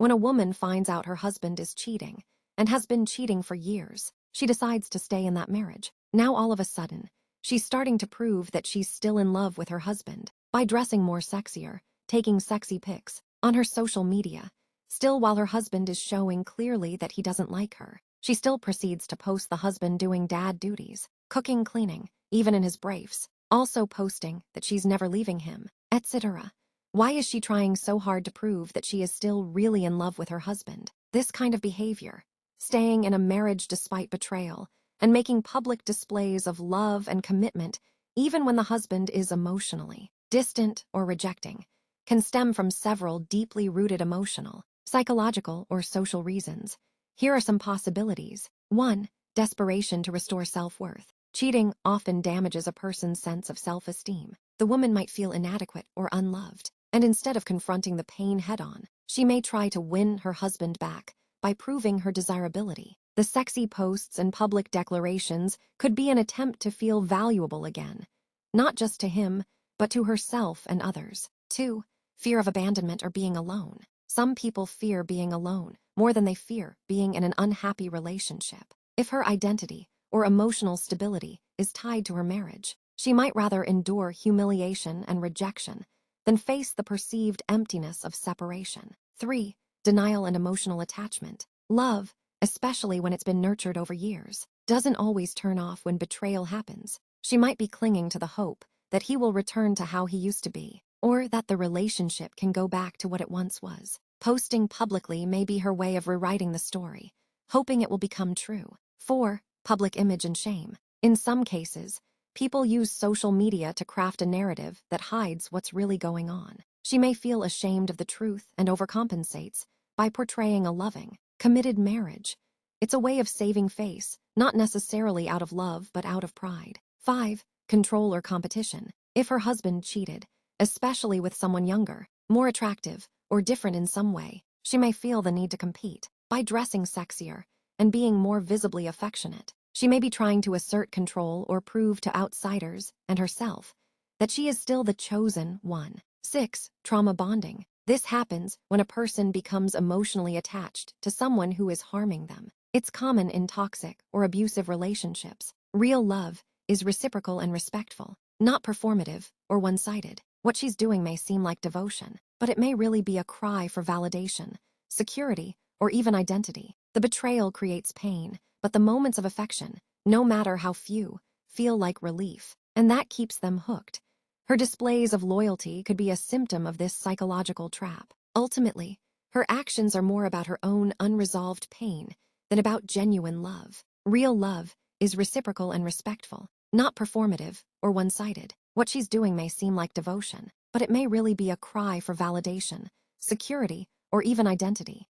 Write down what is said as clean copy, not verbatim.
When a woman finds out her husband is cheating, and has been cheating for years, she decides to stay in that marriage. Now all of a sudden, she's starting to prove that she's still in love with her husband by dressing more sexier, taking sexy pics on her social media. Still, while her husband is showing clearly that he doesn't like her, she still proceeds to post the husband doing dad duties, cooking, cleaning, even in his briefs, also posting that she's never leaving him, etc. Why is she trying so hard to prove that she is still really in love with her husband? This kind of behavior, staying in a marriage despite betrayal, and making public displays of love and commitment, even when the husband is emotionally distant or rejecting, can stem from several deeply rooted emotional, psychological, or social reasons. Here are some possibilities. 1. Desperation to restore self-worth. Cheating often damages a person's sense of self-esteem. The woman might feel inadequate or unloved, and instead of confronting the pain head-on, she may try to win her husband back by proving her desirability. The sexy posts and public declarations could be an attempt to feel valuable again, not just to him, but to herself and others. 2. Fear of abandonment or being alone. Some people fear being alone more than they fear being in an unhappy relationship. If her identity or emotional stability is tied to her marriage, she might rather endure humiliation and rejection than face the perceived emptiness of separation. 3. Denial and emotional attachment. Love, especially when it's been nurtured over years, doesn't always turn off when betrayal happens. She might be clinging to the hope that he will return to how he used to be, or that the relationship can go back to what it once was. Posting publicly may be her way of rewriting the story, hoping it will become true. 4. Public image and shame. In some cases, people use social media to craft a narrative that hides what's really going on. She may feel ashamed of the truth and overcompensates by portraying a loving, committed marriage. It's a way of saving face, not necessarily out of love but out of pride. 5. Control or competition. If her husband cheated, especially with someone younger, more attractive, or different in some way, she may feel the need to compete. By dressing sexier and being more visibly affectionate, she may be trying to assert control or prove to outsiders and herself that she is still the chosen one. 6. Trauma bonding. This happens when a person becomes emotionally attached to someone who is harming them. It's common in toxic or abusive relationships. Real love is reciprocal and respectful, not performative or one-sided. What she's doing may seem like devotion, but it may really be a cry for validation, security, or even identity. The betrayal creates pain, but the moments of affection, no matter how few, feel like relief, and that keeps them hooked. Her displays of loyalty could be a symptom of this psychological trap. Ultimately, her actions are more about her own unresolved pain than about genuine love. Real love is reciprocal and respectful, not performative or one-sided. What she's doing may seem like devotion, but it may really be a cry for validation, security, or even identity.